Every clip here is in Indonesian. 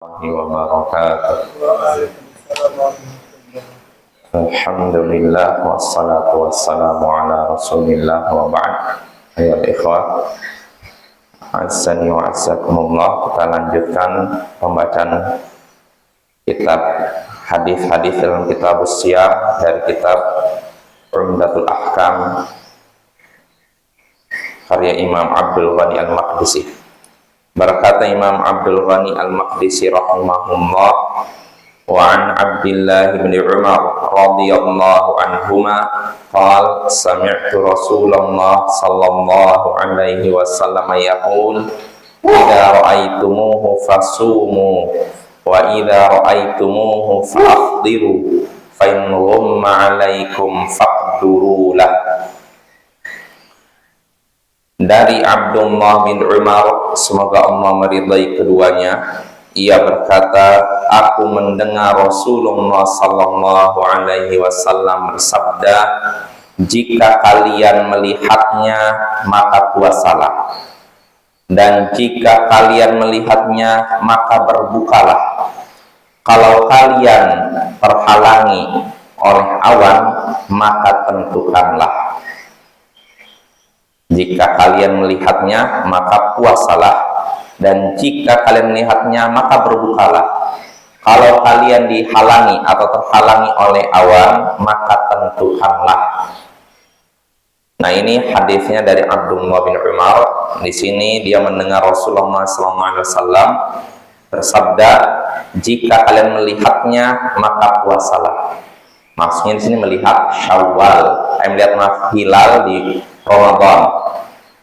Wabarakatuh. Alhamdulillah wassalatu wassalamu ala Rasulillah wa ba'd. Ayol ikhwah, azani wa azzakumullah. Kita lanjutkan pembacaan kitab hadis-hadis dalam kitab Siyam dari kitab Umdatul Ahkam karya Imam Abdul Ghani Al-Maqdisi. Berkata Imam Abdul Ghani Al-Maqdisi rahimahullah, wa an Abdullah bin Umar radhiyallahu anhuma qala sami'tu Rasulullah sallallahu alaihi wasallam yaqul idza ra'aitumuhu fasumu wa idza ra'aitumuhu fa'afdiru fa in ghumma 'alaikum faqduru lah. Dari Abdullah bin Umar, semoga Allah meridai keduanya, ia berkata, aku mendengar Rasulullah sallallahu alaihi wasallam bersabda, jika kalian melihatnya maka puasalah, dan jika kalian melihatnya maka berbukalah. Kalau kalian terhalangi oleh awan maka tentukanlah. Jika kalian melihatnya maka puasalah, dan jika kalian melihatnya maka berbukalah. Kalau kalian dihalangi atau terhalangi oleh awan maka tentukanlah. Nah, ini hadisnya dari Abdullah bin Umar. Di sini dia mendengar Rasulullah SAW bersabda, jika kalian melihatnya maka puasalah. Maksudnya di sini melihat Syawal, melihat hilal di Ramadan.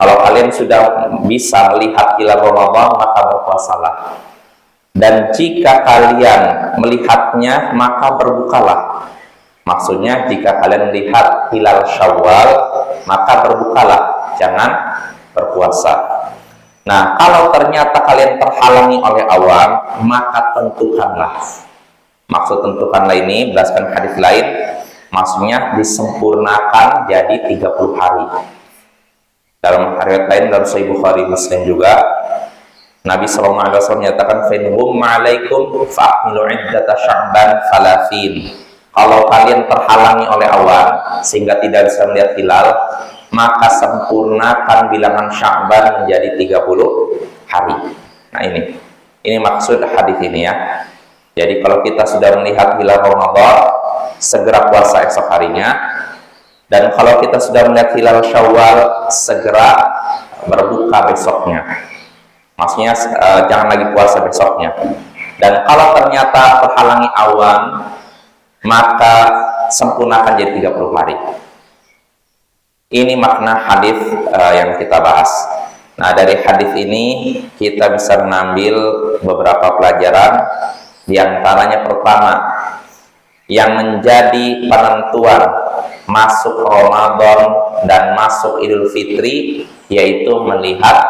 Kalau kalian sudah bisa melihat hilal Ramadan maka berpuasalah. Dan jika kalian melihatnya maka berbukalah. Maksudnya jika kalian melihat hilal Syawal maka berbukalah, jangan berpuasa. Nah, kalau ternyata kalian terhalangi oleh awan maka tentukanlah. Maksud tentukanlah ini berdasarkan hadis lain, maksudnya disempurnakan jadi 30 hari. Dalam riwayat lain dalam Sahih Bukhari Muslim juga, Nabi sallallahu alaihi wasallam menyatakan fa in ghumma 'alaikum fa'milu 'iddata Sya'ban 30. Kalau kalian terhalangi oleh awan sehingga tidak bisa melihat hilal, maka sempurnakan bilangan Sya'ban menjadi 30 hari. Nah, ini maksud hadis ini ya. Jadi kalau kita sudah melihat hilal Ramadan, segera puasa esok harinya. Dan kalau kita sudah melihat hilal Syawal, segera berbuka besoknya. Maksudnya jangan lagi puasa besoknya. Dan kalau ternyata terhalangi awan, maka sempurnakan jadi 30 hari. Ini makna hadis yang kita bahas. Nah, dari hadis ini kita bisa mengambil beberapa pelajaran. Di antaranya pertama, yang menjadi penentuan masuk Ramadan dan masuk Idul Fitri yaitu melihat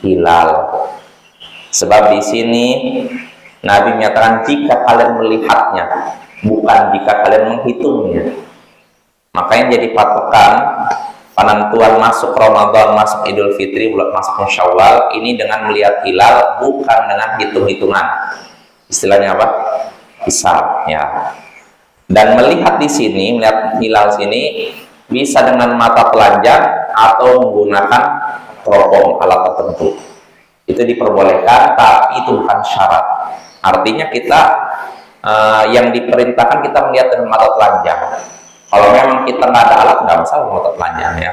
hilal. Sebab di sini Nabi menyatakan jika kalian melihatnya, bukan jika kalian menghitungnya. Makanya jadi patokan penentuan masuk Ramadan, masuk Idul Fitri, bulan masuknya Syawal ini dengan melihat hilal, bukan dengan hitung-hitungan. Istilahnya apa? Hisab ya. Dan melihat di sini, melihat hilal sini bisa dengan mata telanjang atau menggunakan teropong, alat tertentu. Itu diperbolehkan, tapi itu bukan syarat. Artinya kita yang diperintahkan kita melihat dengan mata telanjang. Kalau memang kita nggak ada alat, nggak masalah mata telanjang ya.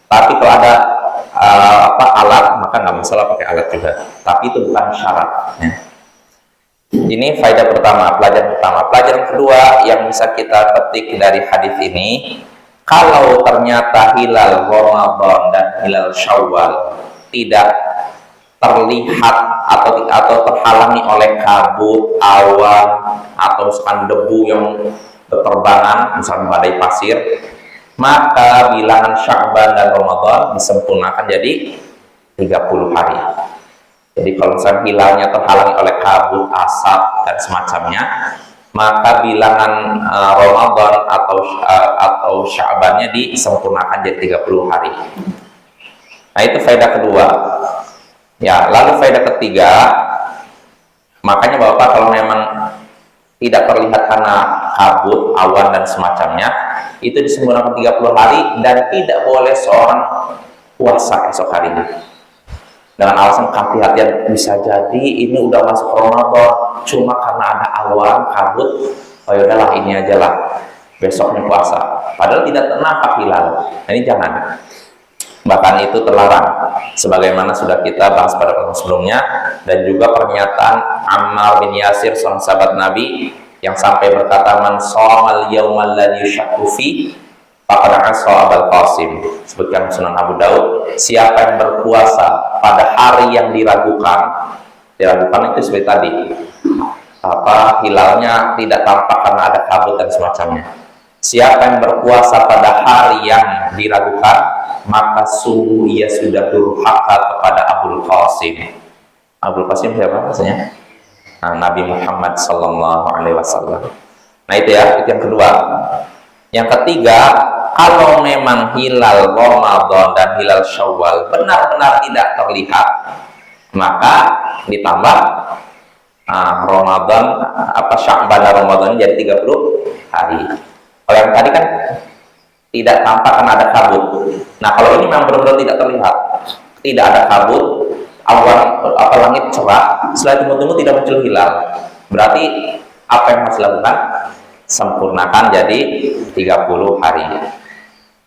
Tapi kalau ada alat, maka nggak masalah pakai alat juga. Tapi itu bukan syarat. Ya. Ini faedah pertama, pelajaran pertama. Pelajaran kedua yang bisa kita petik dari hadis ini, kalau ternyata hilal Ramadan dan hilal Syawal tidak terlihat atau terhalangi oleh kabut, awan, atau misalkan debu yang berterbangan, misalkan badai pasir, maka bilangan Sya'ban dan Ramadan disempurnakan jadi 30 hari. Jadi kalau misalnya hilalnya terhalangi oleh kabut, asap, dan semacamnya, maka bilangan Ramadan atau Sya'bannya disempurnakan jadi 30 hari. Nah, itu faedah kedua. Ya, lalu faedah ketiga, Makanya Bapak kalau memang tidak terlihat karena kabut, awan dan semacamnya, itu disempurnakan 30 hari dan tidak boleh seorang puasa esok harinya. Dengan alasan hati-hatian, bisa jadi ini udah masuk Ramadan, cuma karena ada awan, kabut, oh yaudahlah ini aja lah, besoknya puasa. Padahal tidak nampak hilal. Nah, ini jangan. Bahkan itu terlarang, sebagaimana sudah kita bahas pada pertemuan sebelumnya, dan juga pernyataan Ammar bin Yasir, seorang sahabat Nabi, yang sampai berkata, man shawmal yawmal ladzi syakku fi faqad asa Abul Qasim. Sebutkan Sunan Abu Daud, siapa yang berpuasa pada hari yang diragukan itu seperti tadi, hilalnya tidak tampak karena ada kabut dan semacamnya. Siapa yang berpuasa pada hari yang diragukan, maka sungguh ia sudah durhaka kepada Abul Qasim. Abul Qasim siapa maksudnya? Nah, Nabi Muhammad Sallallahu Alaihi Wasallam. Nah itu ya, itu yang kedua. Yang ketiga, kalau memang hilal Ramadan dan hilal Syawal benar-benar tidak terlihat, maka ditambah Ramadan, Sya'ban dan Ramadan jadi 30 hari. Kalau yang tadi kan tidak tampak karena ada kabut. Nah kalau ini memang benar-benar tidak terlihat, tidak ada kabut, awan langit cerah, setelah tunggu-tunggu tidak muncul hilal, berarti apa yang harus dilakukan? Sempurnakan jadi 30 hari.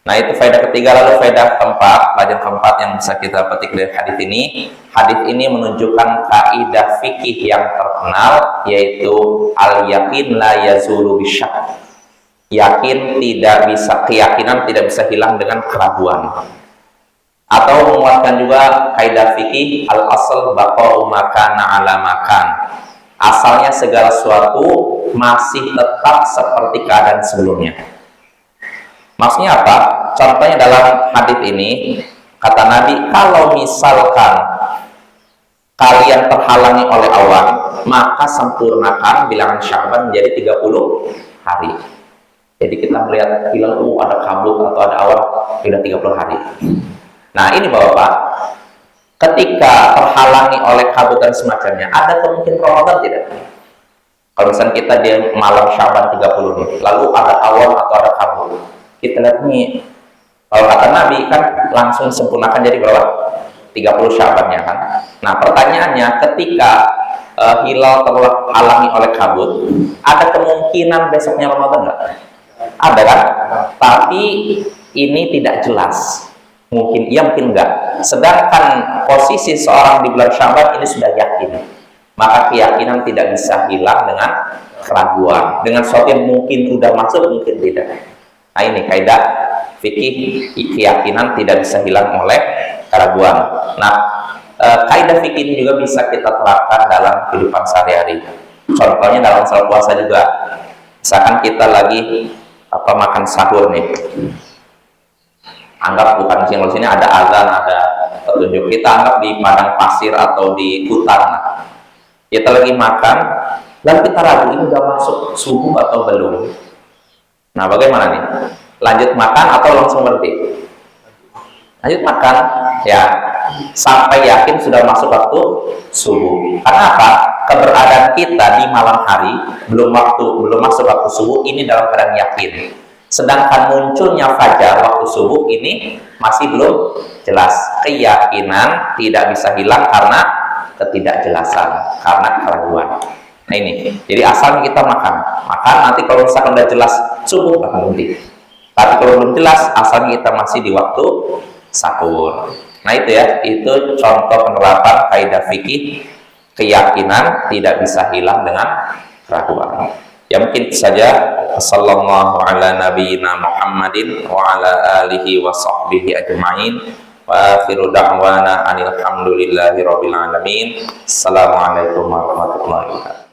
Nah itu faedah ketiga. Lalu faedah keempat, pelajaran keempat yang bisa kita petik dari hadis ini. Hadis ini menunjukkan kaidah fikih yang terkenal, yaitu al-yakin la yazulu bisyak. Yakin tidak bisa, keyakinan tidak bisa hilang dengan keraguan. Atau menguatkan juga kaidah fikih al-asl baqa'u makana ala makan. Asalnya segala sesuatu masih tetap seperti keadaan sebelumnya. Maksudnya apa? Contohnya dalam hadis ini, kata Nabi, kalau misalkan kalian terhalangi oleh awan, maka sempurnakan bilangan Sya'ban menjadi 30 hari. Jadi kita melihat hilal, ada kabut atau ada awan, sudah 30 hari. Nah ini Bapak, ketika terhalangi oleh kabut dan semacamnya, ada kemungkinan Ramadan tidak? Kalau misalnya kita di malam Sya'ban 30 nih, lalu ada awan atau ada kabut, kita lihat nih, kalau kata Nabi kan langsung sempurnakan jadi berapa? 30 Sya'bannya kan. Nah pertanyaannya, ketika hilal terhalangi oleh kabut, ada kemungkinan besoknya Ramadan nggak? Ada kan? Tapi ini tidak jelas. Mungkin iya, mungkin enggak. Sedangkan posisi seorang di bulan Sya'ban ini sudah yakin, maka keyakinan tidak bisa hilang dengan keraguan, dengan sesuatu yang mungkin sudah masuk, mungkin tidak. Nah ini kaidah fikih, keyakinan tidak bisa hilang oleh keraguan. Nah kaidah fikih ini juga bisa kita terapkan dalam kehidupan sehari-hari. Contohnya dalam masalah puasa juga. Misalkan kita lagi makan sahur nih, anggap bukan di sini ada azan, ada petunjuk, kita anggap di padang pasir atau di hutan. Nah, kita lagi makan, lalu kita ragu ini udah masuk subuh atau belum. Nah bagaimana nih? Lanjut makan atau langsung berhenti? Lanjut makan ya, sampai yakin sudah masuk waktu subuh. Karena apa? Keberadaan kita di malam hari belum masuk waktu subuh ini dalam keadaan yakin. Sedangkan munculnya fajar waktu subuh ini masih belum jelas. Keyakinan tidak bisa hilang karena ketidakjelasan, karena keraguan. Nah ini, jadi asalnya kita makan nanti kalau misalkan udah jelas subuh bakal berhenti. Tapi kalau belum jelas, asalnya kita masih di waktu sahur. Nah itu ya, itu contoh penerapan kaidah fikih, keyakinan tidak bisa hilang dengan keraguan. Ya mungkin itu saja. Sallallahu ala nabiyyina Muhammadin wa ala alihi wa sahbihi ajma'in. Wa akhiru da'wana anil hamdulillahi rabbil alamin. Assalamualaikum warahmatullahi wabarakatuh.